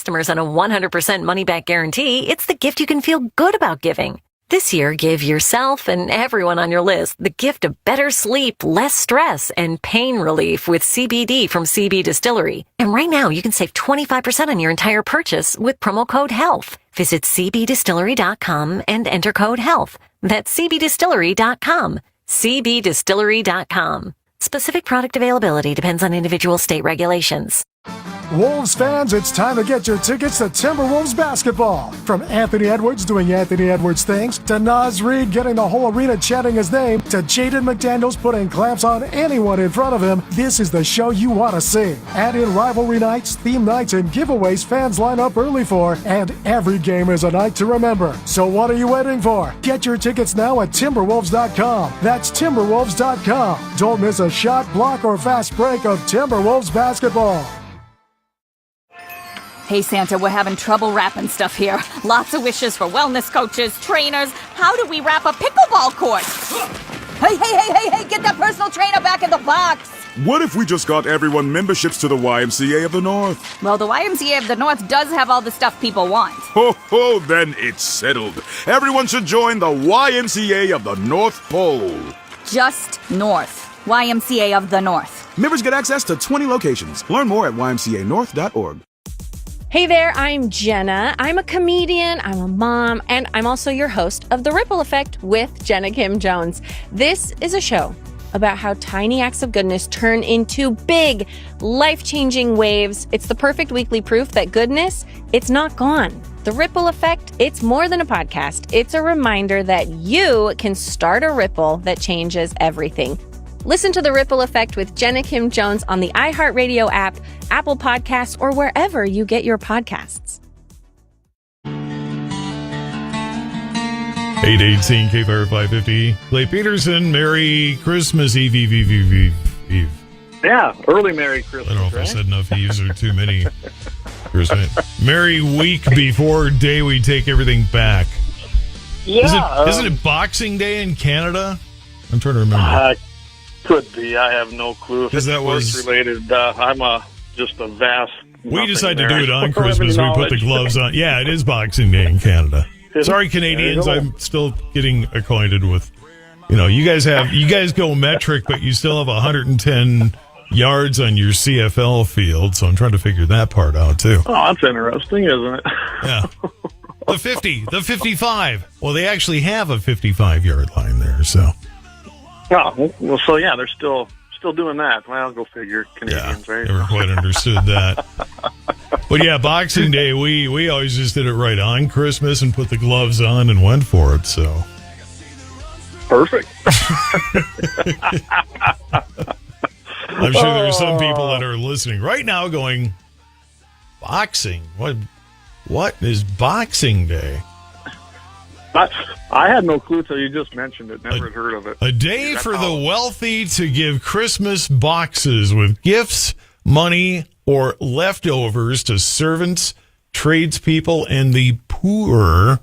customers and a 100% money-back guarantee, it's the gift you can feel good about giving. This year, give yourself and everyone on your list the gift of better sleep, less stress, and pain relief with CBD from CB Distillery. And right now, you can save 25% on your entire purchase with promo code HEALTH. Visit cbdistillery.com and enter code HEALTH. That's cbdistillery.com. cbdistillery.com. Specific product availability depends on individual state regulations. Wolves fans, it's time to get your tickets to Timberwolves basketball. From Anthony Edwards doing Anthony Edwards things, to Naz Reid getting the whole arena chanting his name, to Jaden McDaniels putting clamps on anyone in front of him, this is the show you want to see. Add in rivalry nights, theme nights, and giveaways fans line up early for, and every game is a night to remember. So what are you waiting for? Get your tickets now at Timberwolves.com. That's Timberwolves.com. Don't miss a shot, block, or fast break of Timberwolves basketball. Hey, Santa, we're having trouble wrapping stuff here. Lots of wishes for wellness coaches, trainers. How do we wrap a pickleball court? Hey, get that personal trainer back in the box. What if we just got everyone memberships to the YMCA of the North? Well, the YMCA of the North does have all the stuff people want. Ho, then it's settled. Everyone should join the YMCA of the North Pole. Just North. YMCA of the North. Members get access to 20 locations. Learn more at ymcanorth.org. Hey there, I'm Jenna. I'm a comedian, I'm a mom, and I'm also your host of The Ripple Effect with Jenna Kim Jones. This is a show about how tiny acts of goodness turn into big, life-changing waves. It's the perfect weekly proof that goodness, it's not gone. The Ripple Effect, it's more than a podcast. It's a reminder that you can start a ripple that changes everything. Listen to The Ripple Effect with Jenna Kim Jones on the iHeartRadio app, Apple Podcasts, or wherever you get your podcasts. 818 KFYR 550. Clay Peterson, Merry Christmas Eve. Yeah, early Merry Christmas. I don't know if right? I said enough Eves or too many. Merry week before day we take everything back. Yeah. Isn't it Boxing Day in Canada? I'm trying to remember. Could be. I have no clue. If it's that was sports-related. I'm just a vast... We decided to there. do it on Christmas. We put the gloves on. Yeah, it is Boxing Day in Canada. Sorry, Canadians. I'm still getting acquainted with... you guys go metric, but you still have 110 yards on your CFL field, so I'm trying to figure that part out, too. Oh, that's interesting, isn't it? Yeah. The 50, the 55. Well, they actually have a 55-yard line there, so... Oh, well, so yeah, they're still doing that. Well, go figure. Canadians, right? Never quite understood that. But yeah, Boxing Day, we always just did it right on Christmas and put the gloves on and went for it, so. Perfect. I'm sure there are some people that are listening right now going, boxing? What is Boxing Day? I had no clue till you just mentioned it. Never had heard of it. A day for the wealthy to give Christmas boxes with gifts, money, or leftovers to servants, tradespeople, and the poor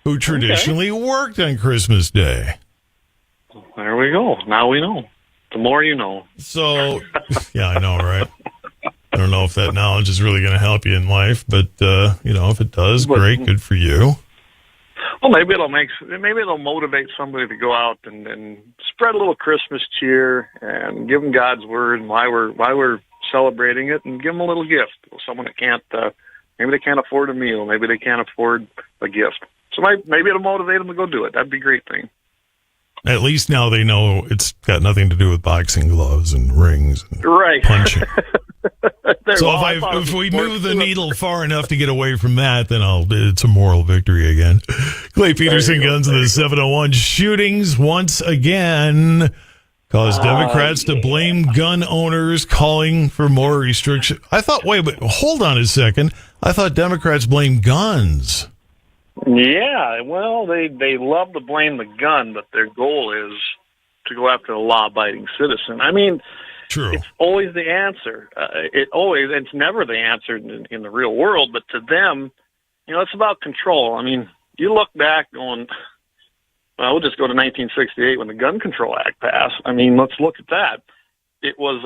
who traditionally worked on Christmas Day. There we go. Now we know. The more you know. So, yeah, I know, right? I don't know if that knowledge is really going to help you in life, but, if it does, great, good for you. Well, maybe it'll motivate somebody to go out and spread a little Christmas cheer and give them God's word and why we're celebrating it, and give them a little gift. Someone that can't, maybe they can't afford a meal, maybe they can't afford a gift. So maybe it'll motivate them to go do it. That'd be a great thing. At least now they know it's got nothing to do with boxing gloves and rings and punching. So if we move the needle far enough to get away from that, then it's a moral victory again. Clay Peterson, Guns of the 701 shootings once again caused Democrats to blame gun owners, calling for more restriction. I thought, but hold on a second. I thought Democrats blame guns. Yeah, well, they love to blame the gun, but their goal is to go after a law-abiding citizen. I mean, true. It's always the answer. It's never the answer in the real world, but to them, it's about control. I mean, you look back going, well, we'll just go to 1968 when the Gun Control Act passed. I mean, let's look at that. It was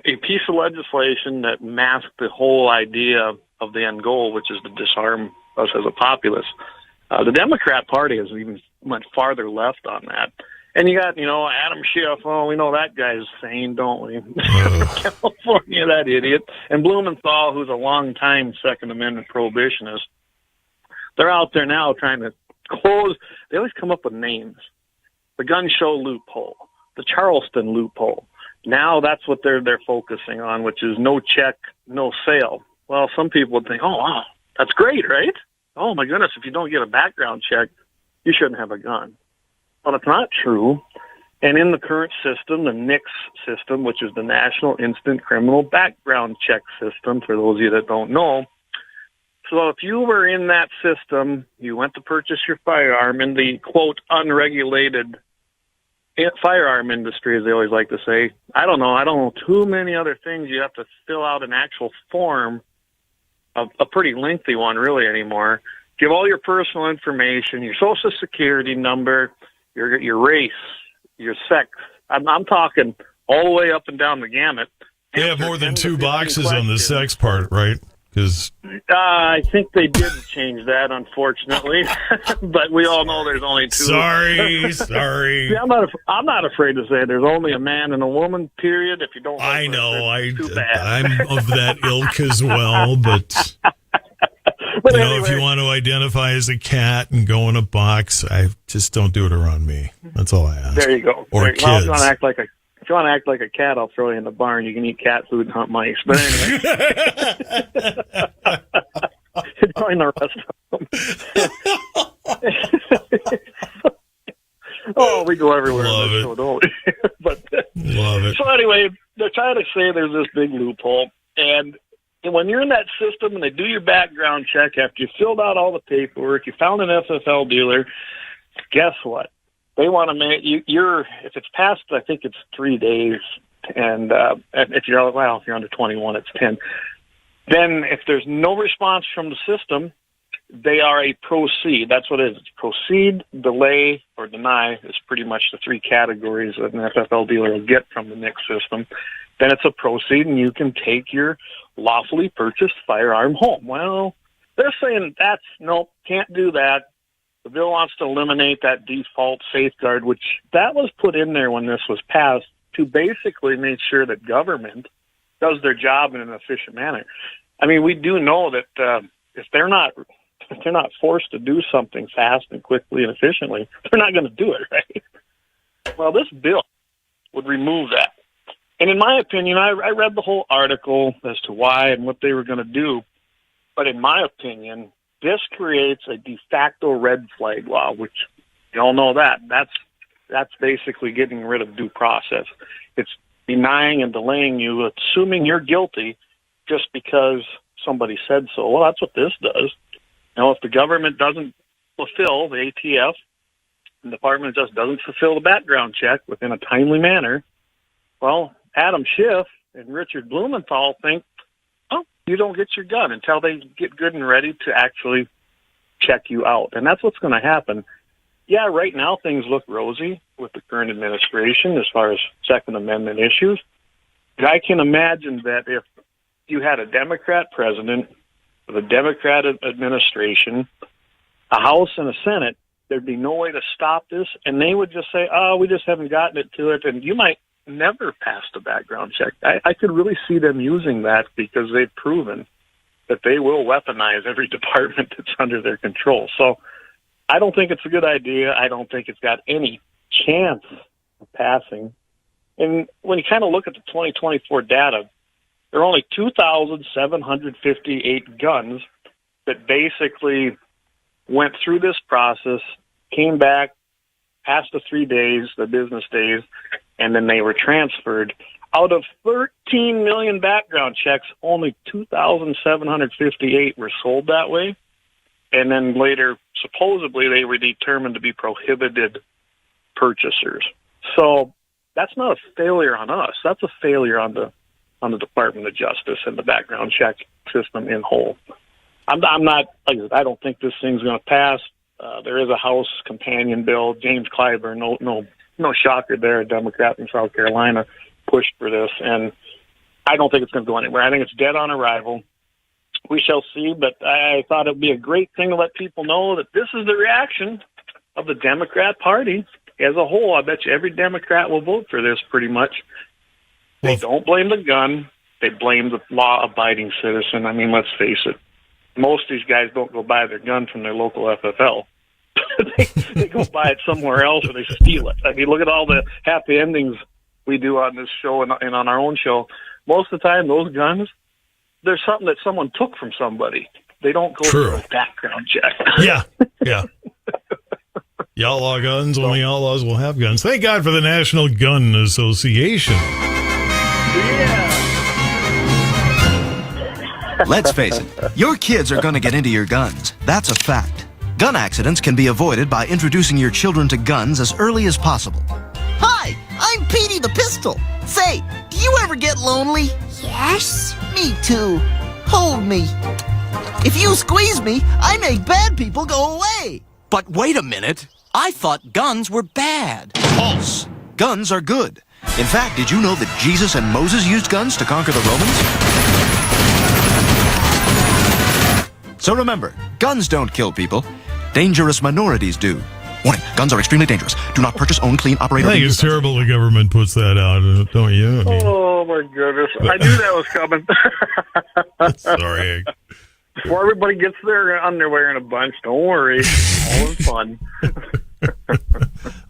a piece of legislation that masked the whole idea of the end goal, which is to disarm us as a populace. The Democrat Party has even went farther left on that. And you got, Adam Schiff. Oh, we know that guy's sane, don't we? California, that idiot. And Blumenthal, who's a long-time Second Amendment prohibitionist. They're out there now trying to close. They always come up with names. The gun show loophole, the Charleston loophole. Now that's what they're focusing on, which is no check, no sale. Well, some people would think, oh, wow, that's great, right? Oh, my goodness, if you don't get a background check, you shouldn't have a gun. But it's not true. And in the current system, the NICS system, which is the National Instant Criminal Background Check System, for those of you that don't know, so if you were in that system, you went to purchase your firearm in the, quote, unregulated firearm industry, as they always like to say. I don't know too many other things. You have to fill out an actual form, a pretty lengthy one really anymore. Give all your personal information, your social security number, your race, your sex. I'm talking all the way up and down the gamut. They have more than 2 boxes on the sex part, right? Because I think they did change that, unfortunately. But we all know there's only 2. Sorry. See, I'm not afraid to say there's only a man and a woman. Period. If you don't, I know. I'm of that ilk as well, but. But anyway, if you want to identify as a cat and go in a box, I just don't do it around me. That's all I ask. There you go. Or kids. Well, if you want to act like a cat, I'll throw you in the barn. You can eat cat food and hunt mice. But anyway, join the rest of them. Oh, we go everywhere. Love it. Show, don't we? But love it. So anyway, they're trying to say there's this big loophole, and when you're in that system and they do your background check after you filled out all the paperwork, you found an FFL dealer, guess what? They want to make if it's past, I think it's 3 days, and if you're under 21, it's 10. Then if there's no response from the system, they are a proceed. That's what it is. It's proceed, delay, or deny is pretty much the 3 categories that an FFL dealer will get from the NICS system. Then it's a proceed, and you can take your lawfully purchased firearm home. Well, they're saying can't do that. The bill wants to eliminate that default safeguard, which that was put in there when this was passed to basically make sure that government does their job in an efficient manner. I mean, we do know that if they're not forced to do something fast and quickly and efficiently, they're not going to do it, right? Well, this bill would remove that. And in my opinion, I read the whole article as to why and what they were going to do. But in my opinion, this creates a de facto red flag law, which you all know that's basically getting rid of due process. It's denying and delaying you, assuming you're guilty just because somebody said so. Well, that's what this does. Now, if the government doesn't fulfill the ATF, the department just doesn't fulfill the background check within a timely manner, well, Adam Schiff and Richard Blumenthal think, oh, you don't get your gun until they get good and ready to actually check you out. And that's what's going to happen. Yeah, right now things look rosy with the current administration as far as Second Amendment issues. But I can imagine that if you had a Democrat president with a Democrat administration, a House and a Senate, there'd be no way to stop this. And they would just say, oh, we just haven't gotten it to it. And you might never pass the background check. I could really see them using that because they've proven that they will weaponize every department that's under their control. So I don't think it's a good idea. I don't think it's got any chance of passing. And when you kind of look at the 2024 data, there are only 2,758 guns that basically went through this process, came back, passed the 3 days, the business days, and then they were transferred. Out of 13 million background checks, only 2,758 were sold that way. And then later, supposedly, they were determined to be prohibited purchasers. So that's not a failure on us. That's a failure on the Department of Justice and the background check system in whole. I don't think this thing's going to pass. There is a House companion bill. James Clyburn, no shocker there, a Democrat from South Carolina, pushed for this. And I don't think it's going to go anywhere. I think it's dead on arrival. We shall see, but I thought it would be a great thing to let people know that this is the reaction of the Democrat Party as a whole. I bet you every Democrat will vote for this pretty much. They don't blame the gun. They blame the law-abiding citizen. I mean, let's face it. Most of these guys don't go buy their gun from their local FFL. they go buy it somewhere else or they steal it. I mean, look at all the happy endings we do on this show and on our own show. Most of the time, those guns, there's something that someone took from somebody. They don't go through a background check. Yeah. You outlaw guns, only outlaws will have guns. Thank God for the National Gun Association. Yeah. Let's face it, your kids are going to get into your guns. That's a fact. Gun accidents can be avoided by introducing your children to guns as early as possible. Hi, I'm Petey the Pistol. Say, do you ever get lonely? Yes. Me too. Hold me. If you squeeze me, I make bad people go away. But wait a minute. I thought guns were bad. False. Guns are good. In fact, did you know that Jesus and Moses used guns to conquer the Romans? So remember, guns don't kill people. Dangerous minorities do. Warning, guns are extremely dangerous. Do not purchase, own, clean, operate, or I think it's terrible the government puts that out, don't you? I mean, oh, my goodness. I knew that was coming. Sorry. Before everybody gets their underwear in a bunch, don't worry. All in fun.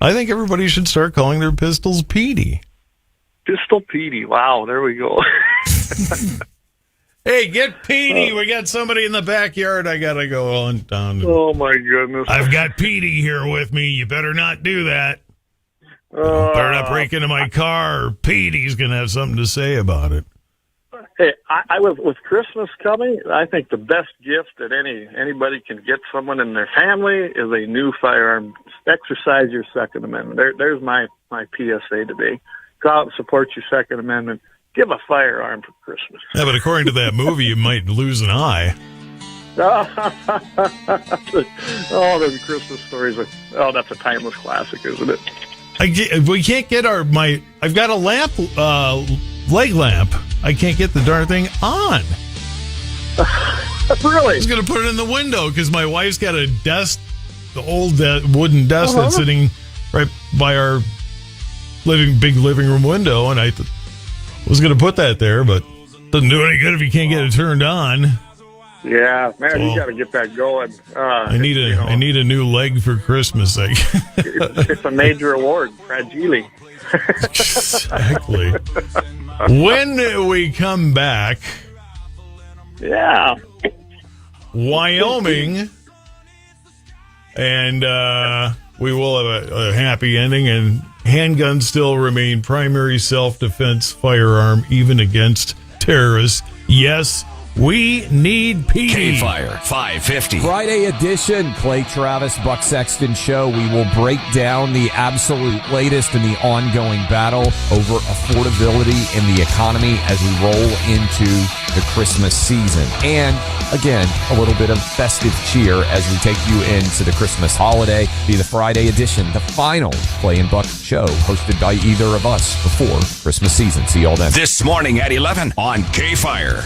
I think everybody should start calling their pistols Petey. Pistol Petey. Wow, there we go. Hey, get Petey. We got somebody in the backyard. I got to go on down. Oh, my goodness. I've got Petey here with me. You better not do that. Better not break into my car, or Petey's going to have something to say about it. Hey, I was with Christmas coming. I think the best gift that anybody can get someone in their family is a new firearm. Exercise your Second Amendment. There's my PSA today. Go out and support your Second Amendment. Give a firearm for Christmas. Yeah, but according to that movie, you might lose an eye. Oh, those Christmas stories. That's a timeless classic, isn't it? We can't get I've got a lamp, leg lamp. I can't get the darn thing on. Really? I was going to put it in the window because my wife's got a desk, the old wooden desk that's sitting right by our big living room window, and I was going to put that there, but doesn't do any good if you can't get it turned on. Yeah, man, you got to get that going. I need a new leg for Christmas. It's a major award, fragile. Exactly. When we come back, Wyoming, and we will have a happy ending, and handguns still remain primary self-defense firearm even against terrorists. Yes, we need Petey. KFYR 550. Friday edition, Clay Travis, Buck Sexton Show. We will break down the absolute latest in the ongoing battle over affordability in the economy as we roll into the Christmas season. And again, a little bit of festive cheer as we take you into the Christmas holiday. Be the Friday edition, the final Clay and Buck show, hosted by either of us before Christmas season. See you all then. This morning at 11 on KFYR.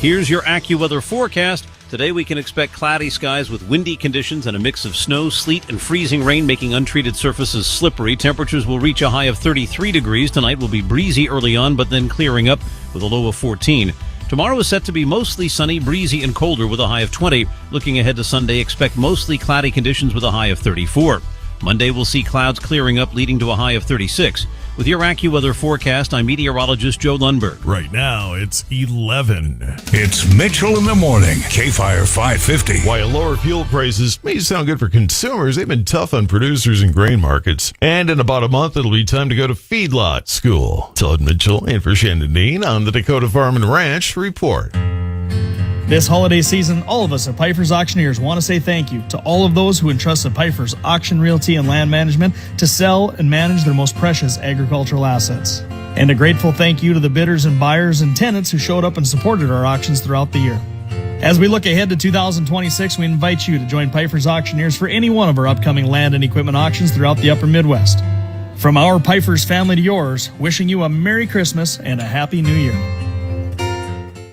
Here's your AccuWeather forecast. Today we can expect cloudy skies with windy conditions and a mix of snow, sleet, and freezing rain, making untreated surfaces slippery. Temperatures will reach a high of 33 degrees. Tonight will be breezy early on, but then clearing up with a low of 14. Tomorrow is set to be mostly sunny, breezy, and colder with a high of 20. Looking ahead to Sunday, expect mostly cloudy conditions with a high of 34. Monday will see clouds clearing up, leading to a high of 36. With your AccuWeather forecast, I'm meteorologist Joe Lundberg. Right now, it's 11. It's Mitchell in the morning, KFYR 550. While lower fuel prices may sound good for consumers, they've been tough on producers and grain markets. And in about a month, it'll be time to go to feedlot school. Todd Mitchell in for Shannon Dean on the Dakota Farm and Ranch Report. This holiday season, all of us at Piper's Auctioneers want to say thank you to all of those who entrusted Piper's Auction Realty and Land Management to sell and manage their most precious agricultural assets. And a grateful thank you to the bidders and buyers and tenants who showed up and supported our auctions throughout the year. As we look ahead to 2026, we invite you to join Piper's Auctioneers for any one of our upcoming land and equipment auctions throughout the Upper Midwest. From our Piper's family to yours, wishing you a Merry Christmas and a Happy New Year.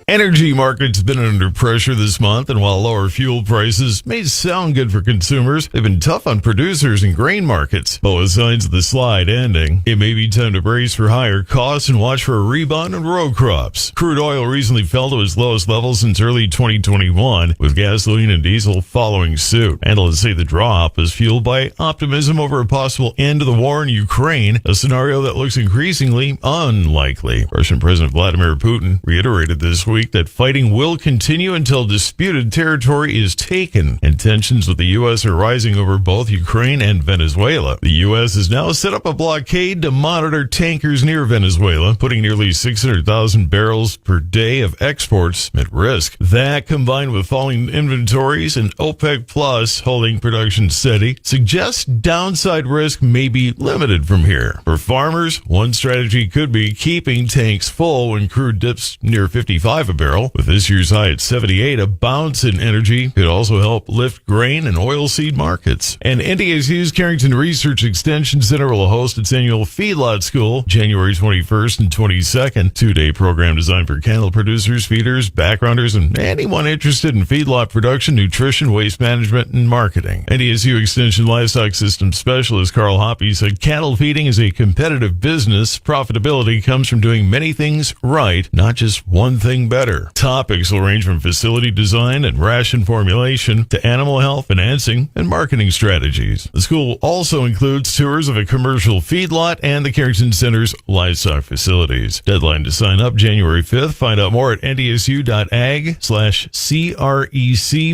Energy markets have been under pressure this month, and while lower fuel prices may sound good for consumers, they've been tough on producers and grain markets. But with signs of the slide ending, it may be time to brace for higher costs and watch for a rebound in row crops. Crude oil recently fell to its lowest level since early 2021, with gasoline and diesel following suit. Analysts say the drop is fueled by optimism over a possible end to the war in Ukraine, a scenario that looks increasingly unlikely. Russian President Vladimir Putin reiterated this week that fighting will continue until disputed territory is taken, and tensions with the U.S. are rising over both Ukraine and Venezuela. The U.S. has now set up a blockade to monitor tankers near Venezuela, putting nearly 600,000 barrels per day of exports at risk. That, combined with falling inventories and OPEC Plus holding production steady, suggests downside risk may be limited from here. For farmers, one strategy could be keeping tanks full when crude dips near 55 a barrel. With this year's high at 78, a bounce in energy could also help lift grain and oilseed markets. And NDSU's Carrington Research Extension Center will host its annual Feedlot School January 21st and 22nd, two-day program designed for cattle producers, feeders, backgrounders, and anyone interested in feedlot production, nutrition, waste management, and marketing. NDSU Extension Livestock Systems Specialist Carl Hoppe said cattle feeding is a competitive business. Profitability comes from doing many things right, not just one thing better. Topics will range from facility design and ration formulation to animal health, financing, and marketing strategies. The school also includes tours of a commercial feedlot and the Carrington Center's livestock facilities. Deadline to sign up January 5th. Find out more at ndsu.ag/CREC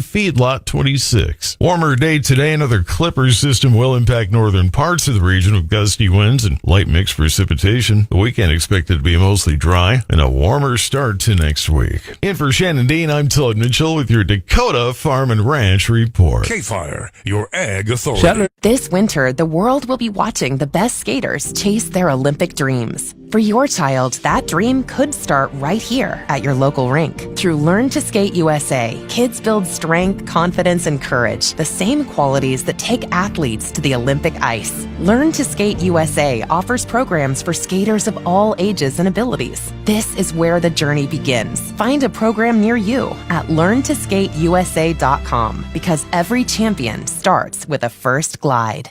Feedlot 26. Warmer day today. Another Clippers system will impact northern parts of the region with gusty winds and light mixed precipitation. The weekend expected to be mostly dry and a warmer start to next week. In for Shannon Dean, I'm Todd Mitchell with your Dakota Farm and Ranch Report. KFYR, your ag authority. This winter, the world will be watching the best skaters chase their Olympic dreams. For your child, that dream could start right here at your local rink. Through Learn to Skate USA, kids build strength, confidence, and courage, the same qualities that take athletes to the Olympic ice. Learn to Skate USA offers programs for skaters of all ages and abilities. This is where the journey begins. Find a program near you at learntosskateusa.com, because every champion starts with a first glide.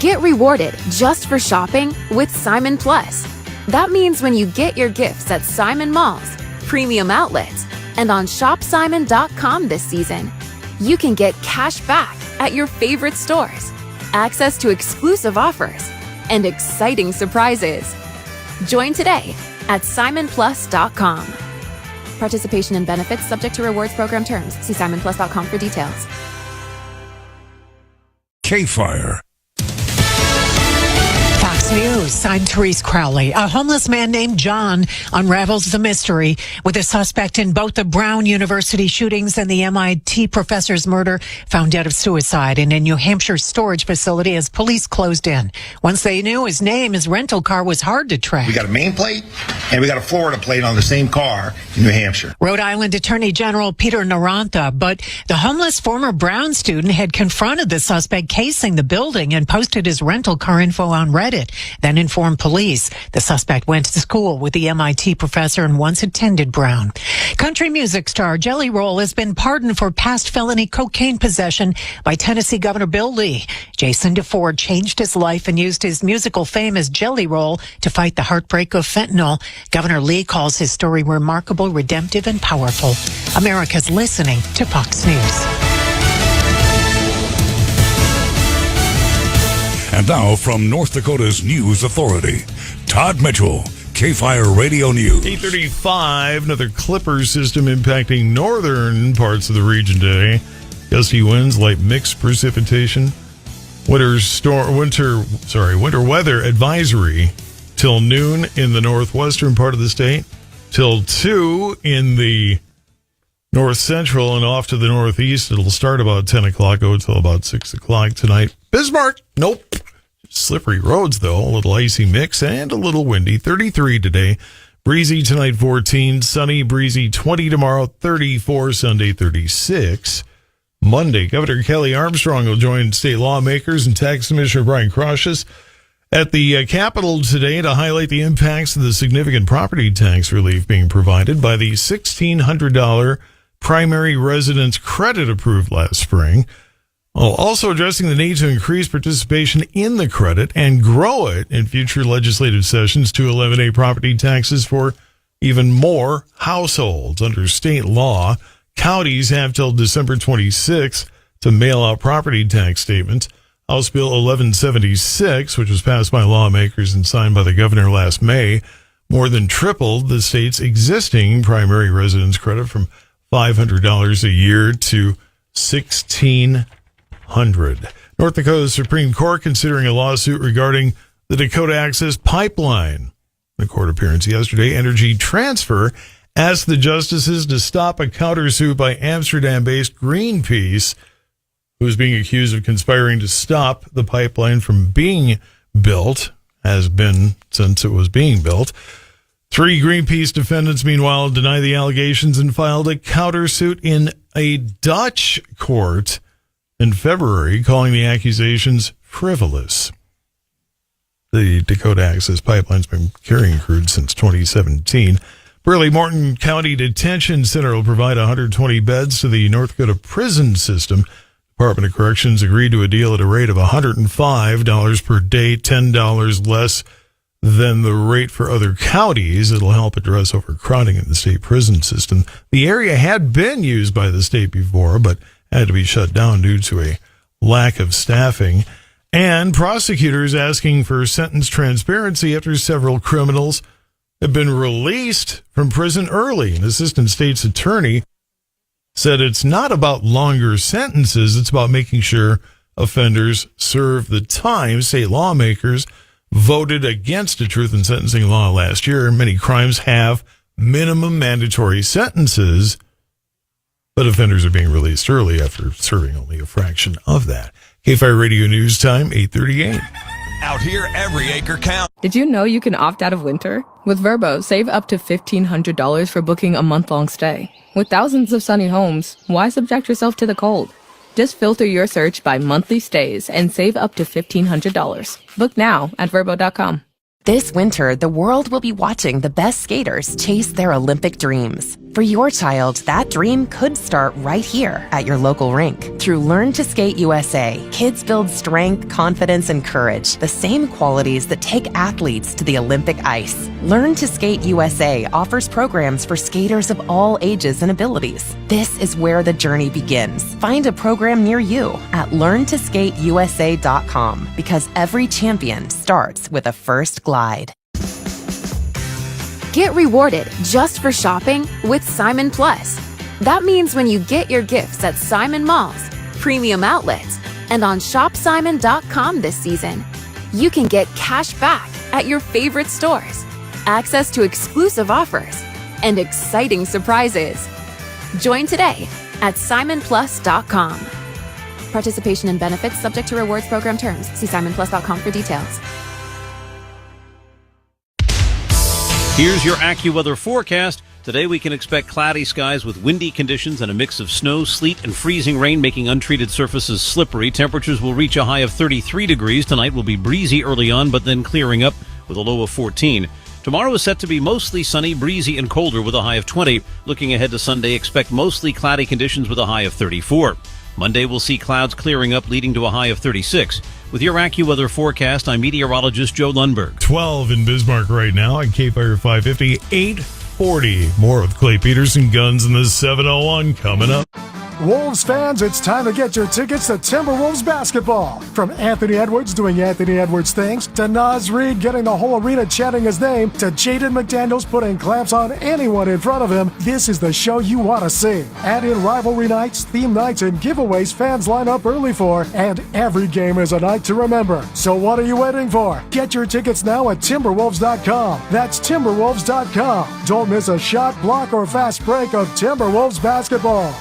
Get rewarded just for shopping with Simon Plus. That means when you get your gifts at Simon Malls, premium outlets, and on shopsimon.com this season, you can get cash back at your favorite stores, access to exclusive offers, and exciting surprises. Join today at simonplus.com. Participation and benefits subject to rewards program terms. See simonplus.com for details. KFYR. Fox News, I'm Therese Crowley. A homeless man named John unravels the mystery with a suspect in both the Brown University shootings and the MIT professor's murder found dead of suicide in a New Hampshire storage facility as police closed in. Once they knew his name, his rental car was hard to track. We got a Maine plate and we got a Florida plate on the same car in New Hampshire. Rhode Island Attorney General Peter Narantha, but the homeless former Brown student had confronted the suspect casing the building and posted his rental car info on Reddit. Then informed police. The suspect went to school with the MIT professor and once attended Brown. Country music star Jelly Roll has been pardoned for past felony cocaine possession by Tennessee Governor Bill Lee. Jason DeFord changed his life and used his musical fame as Jelly Roll to fight the heartbreak of fentanyl. Governor Lee calls his story remarkable, redemptive, and powerful. America's listening to Fox News. And now from North Dakota's News Authority, Todd Mitchell, KFYR Radio News. 8:35, another Clippers system impacting northern parts of the region today. Gusty winds, light mixed precipitation. Winter weather advisory till noon in the northwestern part of the state, till 2 in the north central, and off to the northeast. It'll start about 10 o'clock, go until about 6 o'clock tonight. Bismarck, nope. Slippery roads, though. A little icy mix and a little windy. 33 today. Breezy tonight, 14. Sunny, breezy, 20 tomorrow. 34 Sunday, 36. Monday, Governor Kelly Armstrong will join state lawmakers and Tax Commissioner Brian Crossius at the Capitol today to highlight the impacts of the significant property tax relief being provided by the $1,600 primary residence credit approved last spring, while also addressing the need to increase participation in the credit and grow it in future legislative sessions to eliminate property taxes for even more households. Under state law, counties have till December 26th to mail out property tax statements. House Bill 1176, which was passed by lawmakers and signed by the governor last May, more than tripled the state's existing primary residence credit from $500 a year to $1,600. North Dakota Supreme Court considering a lawsuit regarding the Dakota Access Pipeline. In a court appearance yesterday, Energy Transfer asked the justices to stop a countersuit by Amsterdam-based Greenpeace, who is being accused of conspiring to stop the pipeline from being built, has been since it was being built. 3 Greenpeace defendants, meanwhile, deny the allegations and filed a countersuit in a Dutch court in February, calling the accusations frivolous. The Dakota Access Pipeline's been carrying crude since 2017. Burley Morton County Detention Center will provide 120 beds to the North Dakota prison system. Department of Corrections agreed to a deal at a rate of $105 per day, $10 less than the rate for other counties. It'll help address overcrowding in the state prison system. The area had been used by the state before, but had to be shut down due to a lack of staffing. And prosecutors asking for sentence transparency after several criminals have been released from prison early. An assistant state's attorney said it's not about longer sentences, it's about making sure offenders serve the time. State lawmakers voted against a truth in sentencing law last year. Many crimes have minimum mandatory sentences, but offenders are being released early after serving only a fraction of that. KFYR Radio News Time, 8:38. Out here, every acre counts. Did you know you can opt out of winter? With Vrbo, save up to $1,500 for booking a month-long stay. With thousands of sunny homes, why subject yourself to the cold? Just filter your search by monthly stays and save up to $1,500. Book now at Vrbo.com. This winter, the world will be watching the best skaters chase their Olympic dreams. For your child, that dream could start right here at your local rink. Through Learn to Skate USA, kids build strength, confidence, and courage, the same qualities that take athletes to the Olympic ice. Learn to Skate USA offers programs for skaters of all ages and abilities. This is where the journey begins. Find a program near you at learntosskateusa.com, because every champion starts with a first glide. Get rewarded just for shopping with Simon Plus. That means when you get your gifts at Simon Malls, premium outlets, and on shopsimon.com this season, you can get cash back at your favorite stores, access to exclusive offers, and exciting surprises. Join today at simonplus.com. Participation and benefits subject to rewards program terms. See simonplus.com for details. Here's your AccuWeather forecast. Today we can expect cloudy skies with windy conditions and a mix of snow, sleet, and freezing rain, making untreated surfaces slippery. Temperatures will reach a high of 33 degrees. Tonight will be breezy early on, but then clearing up with a low of 14. Tomorrow is set to be mostly sunny, breezy, and colder with a high of 20. Looking ahead to Sunday, expect mostly cloudy conditions with a high of 34. Monday we'll see clouds clearing up, leading to a high of 36. With your AccuWeather forecast, I'm meteorologist Joe Lundberg. 12 in Bismarck right now at KFYR 550, 840. More with Clay Peterson, Guns in the 701 coming up. Wolves fans, it's time to get your tickets to Timberwolves basketball. From Anthony Edwards doing Anthony Edwards things, to Naz Reid getting the whole arena chanting his name, to Jaden McDaniels putting clamps on anyone in front of him, this is the show you want to see. Add in rivalry nights, theme nights, and giveaways fans line up early for, and every game is a night to remember. So what are you waiting for? Get your tickets now at Timberwolves.com. That's Timberwolves.com. Don't miss a shot, block, or fast break of Timberwolves basketball.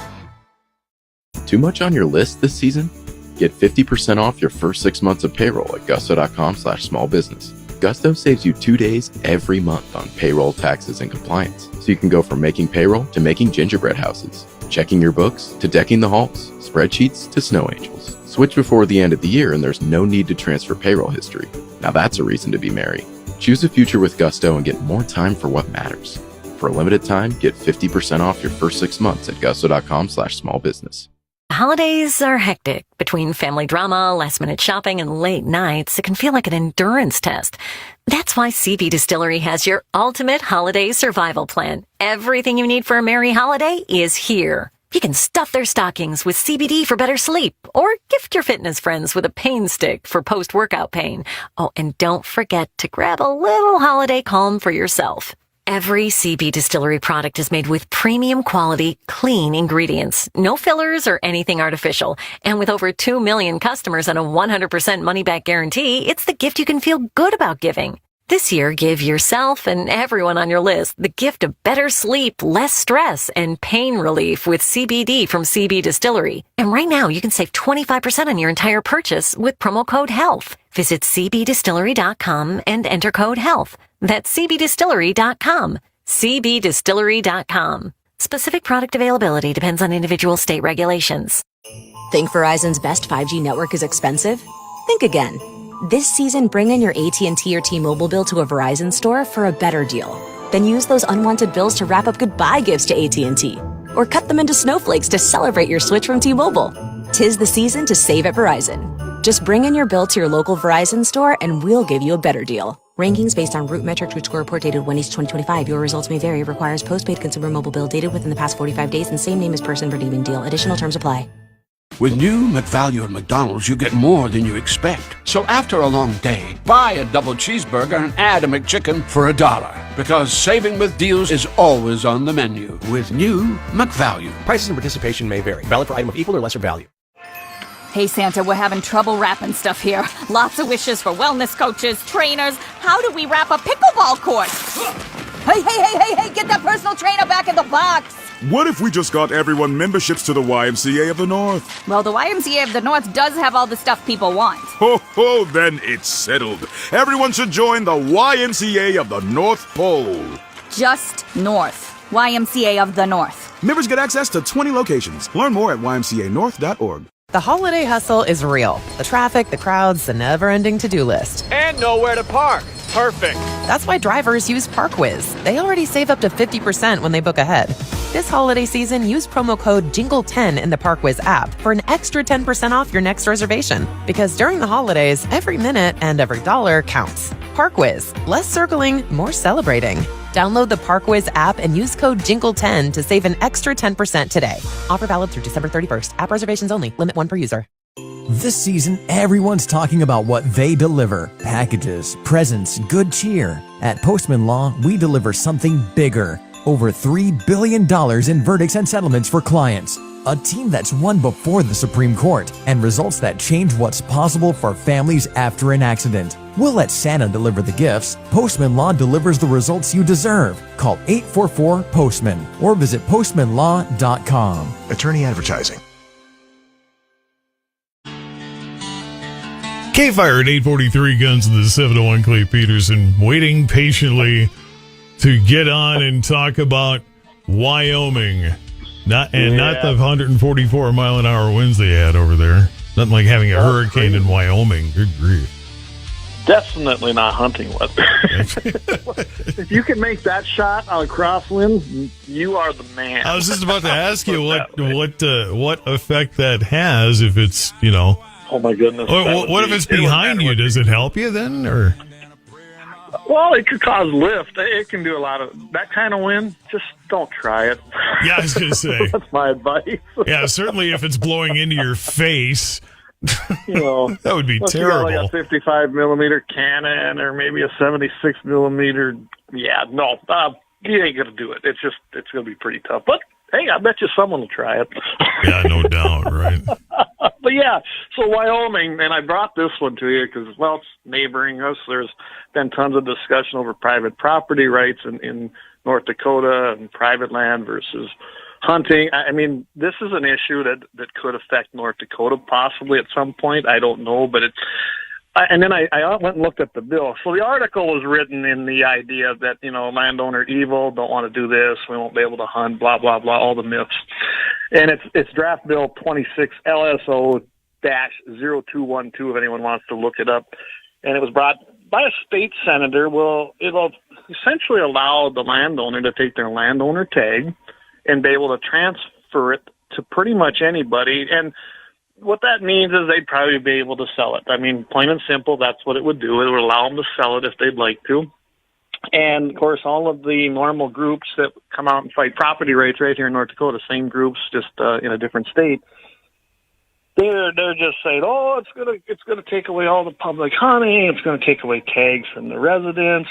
Too much on your list this season? Get 50% off your first 6 months of payroll at gusto.com/smallbusiness. Gusto saves you 2 days every month on payroll, taxes, and compliance. So you can go from making payroll to making gingerbread houses, checking your books to decking the halls, spreadsheets to snow angels. Switch before the end of the year and there's no need to transfer payroll history. Now that's a reason to be merry. Choose a future with Gusto and get more time for what matters. For a limited time, get 50% off your first 6 months at gusto.com/smallbusiness. Holidays are hectic. Between family drama, last-minute shopping, and late nights, it can feel like an endurance test. That's why CB Distillery has your ultimate holiday survival plan. Everything you need for a merry holiday is here. You can stuff their stockings with CBD for better sleep, or gift your fitness friends with a pain stick for post-workout pain. Oh, and don't forget to grab a little holiday calm for yourself. Every CB Distillery product is made with premium quality, clean ingredients, no fillers or anything artificial. And with over 2 million customers and a 100% money-back guarantee, it's the gift you can feel good about giving. This year, give yourself and everyone on your list the gift of better sleep, less stress, and pain relief with CBD from CB Distillery. And right now, you can save 25% on your entire purchase with promo code HEALTH. Visit cbdistillery.com and enter code HEALTH. That's cbdistillery.com. cbdistillery.com. Specific product availability depends on individual state regulations. Think Verizon's best 5G network is expensive? Think again. This season, bring in your AT&T or T-Mobile bill to a Verizon store for a better deal. Then use those unwanted bills to wrap up goodbye gifts to AT&T. Or cut them into snowflakes to celebrate your switch from T-Mobile. 'Tis the season to save at Verizon. Just bring in your bill to your local Verizon store and we'll give you a better deal. Rankings based on Root Metrics Root Score Report dated 1/2025. Your results may vary. Requires postpaid consumer mobile bill dated within the past 45 days and same name as person redeeming deal. Additional terms apply. With new McValue at McDonald's, you get more than you expect. So after a long day, buy a double cheeseburger and add a McChicken for $1. Because saving with deals is always on the menu with new McValue. Prices and participation may vary. Valid for item of equal or lesser value. Hey, Santa, we're having trouble wrapping stuff here. Lots of wishes for wellness coaches, trainers. How do we wrap a pickleball court? Hey, get that personal trainer back in the box. What if we just got everyone memberships to the YMCA of the North? Well, the YMCA of the North does have all the stuff people want. Ho, then it's settled. Everyone should join the YMCA of the North Pole. Just North. YMCA of the North. Members get access to 20 locations. Learn more at ymcanorth.org. The holiday hustle is real. The traffic, the crowds, the never-ending to-do list. And nowhere to park. Perfect. That's why drivers use ParkWiz. They already save up to 50% when they book ahead. This holiday season, use promo code JINGLE10 in the ParkWiz app for an extra 10% off your next reservation. Because during the holidays, every minute and every dollar counts. ParkWiz. Less circling, more celebrating. Download the ParkWiz app and use code JINGLE10 to save an extra 10% today. Offer valid through December 31st. App reservations only. Limit 1 per user. This season, everyone's talking about what they deliver. Packages, presents, good cheer. At Postman Law, we deliver something bigger. Over $3 billion in verdicts and settlements for clients. A team that's won before the Supreme Court and results that change what's possible for families after an accident. We'll let Santa deliver the gifts. Postman Law delivers the results you deserve. Call 844-POSTMAN or visit postmanlaw.com. Attorney advertising. KFYR at 843 Guns in the 701 Clay Peterson, waiting patiently to get on and talk about Wyoming. Not the 144 mile an hour winds they had over there. Nothing like having a hurricane in Wyoming. Good grief. Definitely not hunting weather. If you can make that shot on a crosswind, you are the man. I was just about to ask you what effect that has if it's, you know. Oh my goodness. What if it's behind you? Does it help you then, or? Well, it could cause lift. It can do a lot of that kind of wind. Just don't try it. Yeah, I was going to say. That's my advice. Yeah, certainly if it's blowing into your face, you know, that would be terrible. You got like a 55 millimeter cannon or maybe a 76 millimeter. Yeah, no, you ain't going to do it. It's going to be pretty tough. But hey, I bet you someone will try it. Yeah, no doubt, right? But yeah, so Wyoming, and I brought this one to you because, well, it's neighboring us. There's been tons of discussion over private property rights in North Dakota and private land versus hunting. I mean, this is an issue that could affect North Dakota possibly at some point. I don't know, but and then I went and looked at the bill. So the article was written in the idea that, you know, landowner evil, don't want to do this, we won't be able to hunt, blah, blah, blah, all the myths. And it's draft bill 26 LSO Facist-Book-0212 if anyone wants to look it up. And it was brought by a state senator. Well, it'll essentially allow the landowner to take their landowner tag and be able to transfer it to pretty much anybody. And what that means is they'd probably be able to sell it. I mean, plain and simple, that's what it would do. It would allow them to sell it if they'd like to. And, of course, all of the normal groups that come out and fight property rights right here in North Dakota, same groups, just in a different state, they're just saying, oh, it's gonna take away all the public hunting, it's going to take away tags from the residents.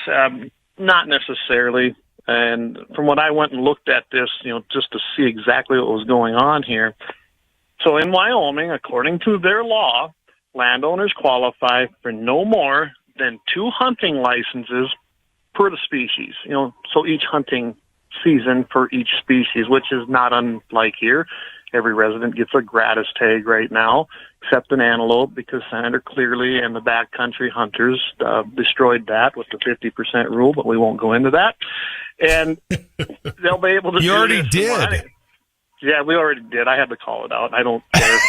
Not necessarily. And from what I went and looked at this, just to see exactly what was going on here. So in Wyoming, according to their law, landowners qualify for no more than 2 hunting licenses per the species. So each hunting season for each species, which is not unlike here. Every resident gets a gratis tag right now, except an antelope, because Senator Clearly and the backcountry hunters destroyed that with the 50% rule, but we won't go into that. And they'll be able to. You already did. Yeah, we already did. I had to call it out. I don't care.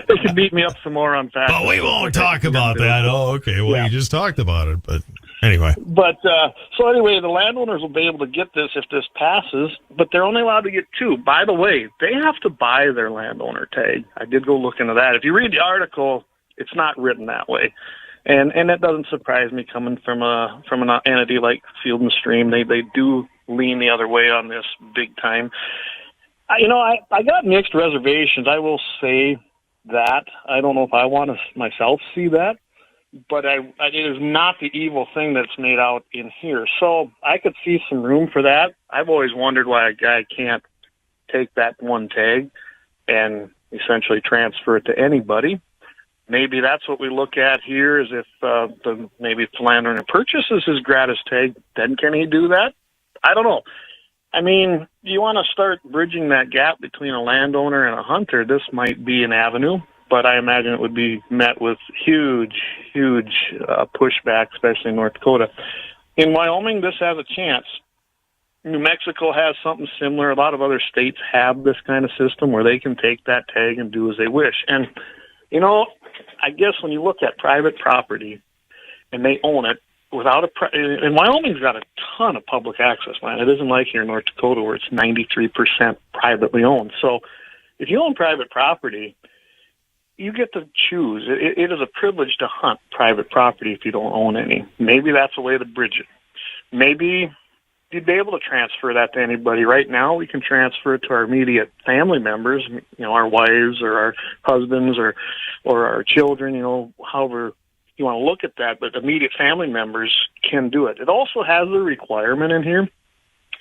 They can beat me up some more on that. But we won't talk about that. Oh, okay. Well, You just talked about it, but anyway. But so anyway, the landowners will be able to get this if this passes, but they're only allowed to get 2. By the way, they have to buy their landowner tag. I did go look into that. If you read the article, it's not written that way. And that doesn't surprise me coming from an entity like Field and Stream. They do lean the other way on this big time. I got mixed reservations. I will say that. I don't know if I want to myself see that, but it is not the evil thing that's made out in here. So I could see some room for that. I've always wondered why a guy can't take that one tag and essentially transfer it to anybody. Maybe that's what we look at here, is if maybe if the landowner purchases his gratis tag, then can he do that? I don't know. I mean, you want to start bridging that gap between a landowner and a hunter, this might be an avenue, but I imagine it would be met with huge pushback, especially in North Dakota. In Wyoming, this has a chance. New Mexico has something similar. A lot of other states have this kind of system where they can take that tag and do as they wish. And, I guess when you look at private property and they own it, and Wyoming's got a ton of public access land. It isn't like here in North Dakota where it's 93% privately owned. So if you own private property, you get to choose. It is a privilege to hunt private property if you don't own any. Maybe that's a way to bridge it. Maybe you'd be able to transfer that to anybody. Right now, we can transfer it to our immediate family members, our wives or our husbands or our children, however you want to look at that, but immediate family members can do it. It also has a requirement in here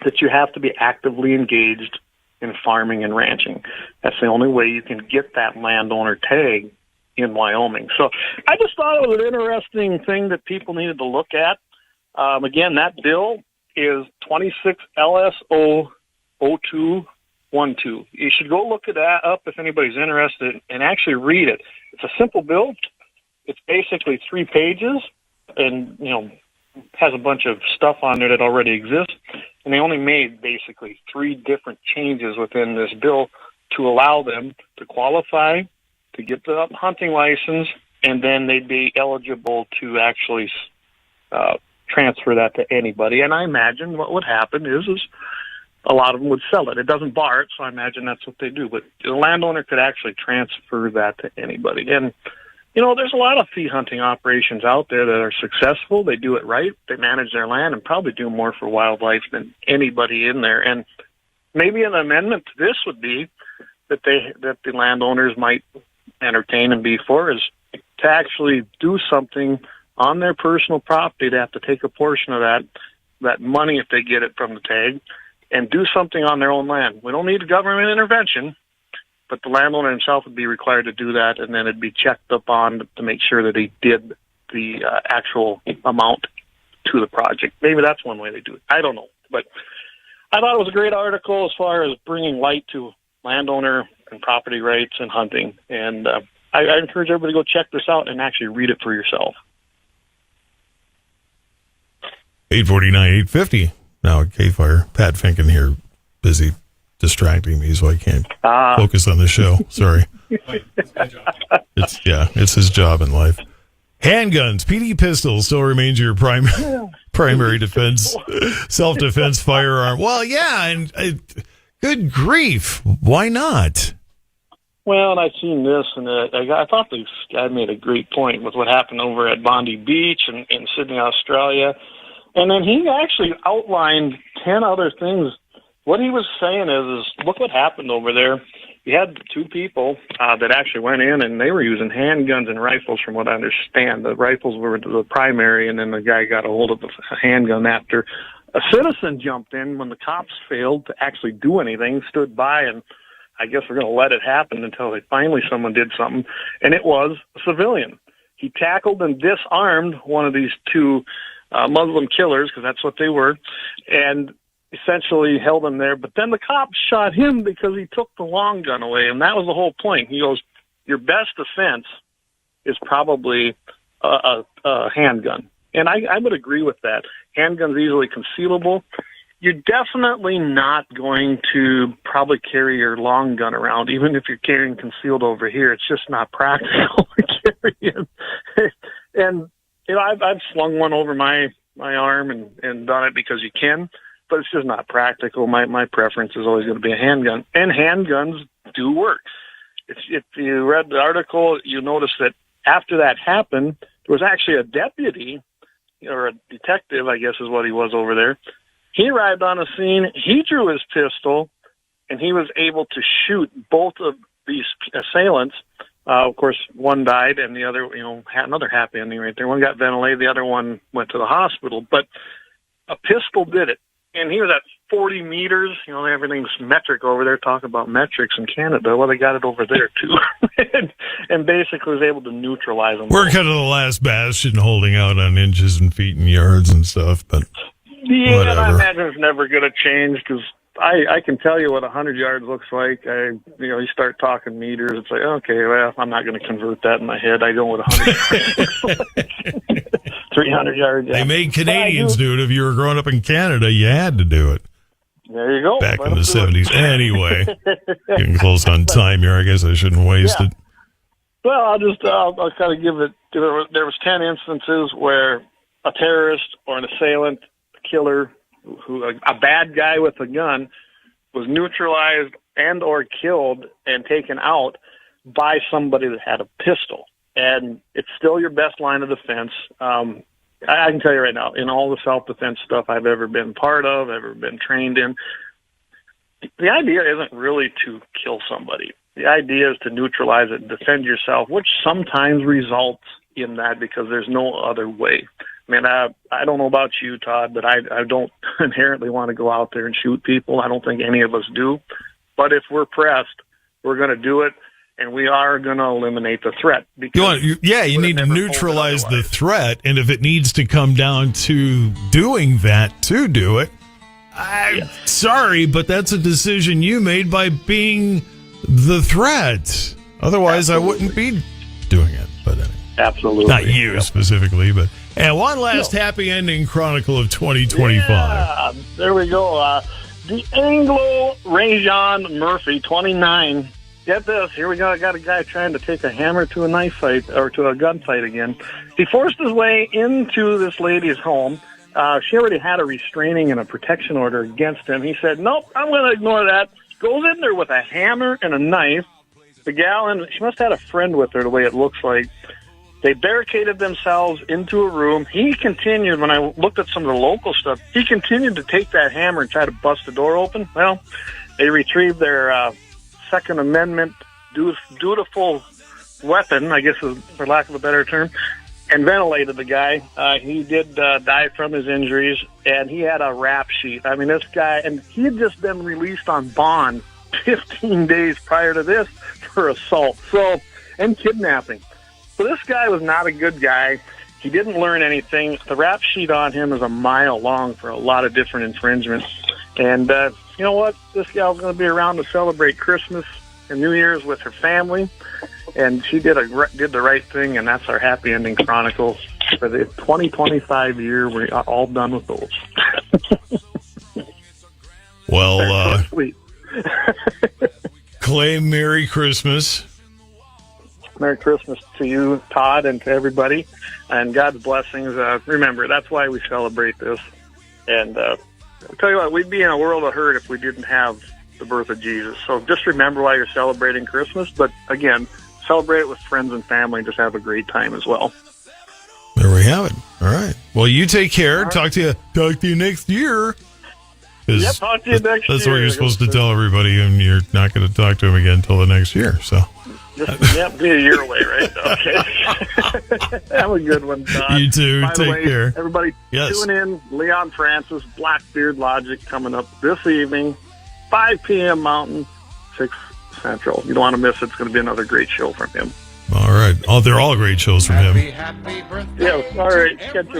that you have to be actively engaged in farming and ranching. That's the only way you can get that landowner tag in Wyoming. So I just thought it was an interesting thing that people needed to look at. Again, that bill is 26 LSO 0212. You should go look at that up if anybody's interested and actually read it. It's a simple bill. It's basically 3 pages and, has a bunch of stuff on there that already exists. And they only made basically 3 different changes within this bill to allow them to qualify, to get the hunting license, and then they'd be eligible to actually transfer that to anybody. And I imagine what would happen is a lot of them would sell it. It doesn't bar it, so I imagine that's what they do. But the landowner could actually transfer that to anybody. And there's a lot of fee hunting operations out there that are successful. They do it right. They manage their land and probably do more for wildlife than anybody in there. And maybe an amendment to this would be that the landowners might entertain and be for is to actually do something on their personal property. They have to take a portion of that money if they get it from the tag and do something on their own land. We don't need a government intervention, but the landowner himself would be required to do that, and then it'd be checked up on to make sure that he did the actual amount to the project. Maybe that's one way they do it. I don't know. But I thought it was a great article as far as bringing light to landowner and property rights and hunting. And I encourage everybody to go check this out and actually read it for yourself. 849, 850 now at KFYR. Pat Finken here, busy distracting me, so I can't focus on the show. Sorry. It's his job in life. Handguns, PD pistol still remains your primary defense, self-defense firearm. Well, yeah, and good grief, why not? Well, and I've seen this, and I thought this guy made a great point with what happened over at Bondi Beach in Sydney, Australia. And then he actually outlined 10 other things. What he was saying is look what happened over there. You had two people that actually went in, and they were using handguns and rifles, from what I understand. The rifles were the primary, and then the guy got a hold of the handgun after a citizen jumped in when the cops failed to actually do anything, stood by, and I guess we're going to let it happen until someone did something, and it was a civilian. He tackled and disarmed one of these two Muslim killers, because that's what they were, and essentially held him there. But then the cops shot him because he took the long gun away, and that was the whole point. He goes, your best defense is probably a handgun. And I would agree with that. Handgun's easily concealable. You're definitely not going to probably carry your long gun around, even if you're carrying concealed over here. It's just not practical to carry it. And, I've slung one over my arm and done it because you can, but it's just not practical. My preference is always going to be a handgun. And handguns do work. If you read the article, you notice that after that happened, there was actually a deputy, or a detective, I guess is what he was over there. He arrived on the scene, he drew his pistol, and he was able to shoot both of these assailants. Of course, one died, and the other, had another happy ending right there. One got ventilated, the other one went to the hospital. But a pistol did it. And he was at 40 meters. Everything's metric over there. Talk about metrics in Canada. Well, they got it over there, too. and basically was able to neutralize them. We're kind of the last bastion holding out on inches and feet and yards and stuff, but yeah, whatever. I imagine it's never going to change, because I can tell you what 100 yards looks like. You start talking meters, it's like, okay, well, I'm not going to convert that in my head. I know what 100 yards 300 yards. Yeah. They made Canadians do it. If you were growing up in Canada, you had to do it. There you go. Back in the 70s. Anyway, getting close on time here. I guess I shouldn't waste it. Well, I'll kind of give it. There was 10 instances where a terrorist or an assailant, a killer, a bad guy with a gun, was neutralized and or killed and taken out by somebody that had a pistol. And it's still your best line of defense. I can tell you right now, in all the self-defense stuff I've ever been part of, ever been trained in, the idea isn't really to kill somebody. The idea is to neutralize it and defend yourself, which sometimes results in that because there's no other way. I mean, I don't know about you, Todd, but I don't inherently want to go out there and shoot people. I don't think any of us do. But if we're pressed, we're going to do it, and we are going to eliminate the threat. You need to neutralize the threat, and if it needs to come down to doing that to do it, I'm sorry, but that's a decision you made by being the threat. Otherwise, I wouldn't be doing it. But anyway. Absolutely. Not you specifically, but... And one last happy ending chronicle of 2025. Yeah, there we go. The Anglo-Rajan Murphy, 29. Get this. Here we go. I got a guy trying to take a hammer to a knife fight, or to a gunfight again. He forced his way into this lady's home. She already had a restraining and a protection order against him. He said, nope, I'm going to ignore that. Goes in there with a hammer and a knife. The gal, and she must have had a friend with her, the way it looks like. They barricaded themselves into a room. He continued, when I looked at some of the local stuff, he continued to take that hammer and try to bust the door open. Well, they retrieved their Second Amendment dutiful weapon, I guess for lack of a better term, and ventilated the guy. He did die from his injuries, and he had a rap sheet. I mean, this guy, and he had just been released on bond 15 days prior to this for assault, and kidnapping. So this guy was not a good guy. He didn't learn anything. The rap sheet on him is a mile long for a lot of different infringements. And you know what? This gal's going to be around to celebrate Christmas and New Year's with her family. And she did the right thing, and that's our happy ending chronicle for the 2025 year. We're all done with those. Well, sweet. Clay, Merry Christmas. Merry Christmas to you, Todd, and to everybody, and God's blessings. Remember, that's why we celebrate this. And I'll tell you what, we'd be in a world of hurt if we didn't have the birth of Jesus. So just remember why you're celebrating Christmas, but again, celebrate it with friends and family and just have a great time as well. There we have it. All right. Well, you take care. Right. Talk to you next year. Yep, talk to you next year. That's what you're supposed to tell everybody, and you're not going to talk to them again until the next year. So. Yep, be a year away, right? Okay. Have a good one, Todd. You too. By Take the way, care. Everybody, tune in. Leon Francis, Blackbeard Logic, coming up this evening, 5 p.m. Mountain, 6 Central. You don't want to miss it. It's going to be another great show from him. All right. They're all great shows from him. Yeah, all right. Catch you later.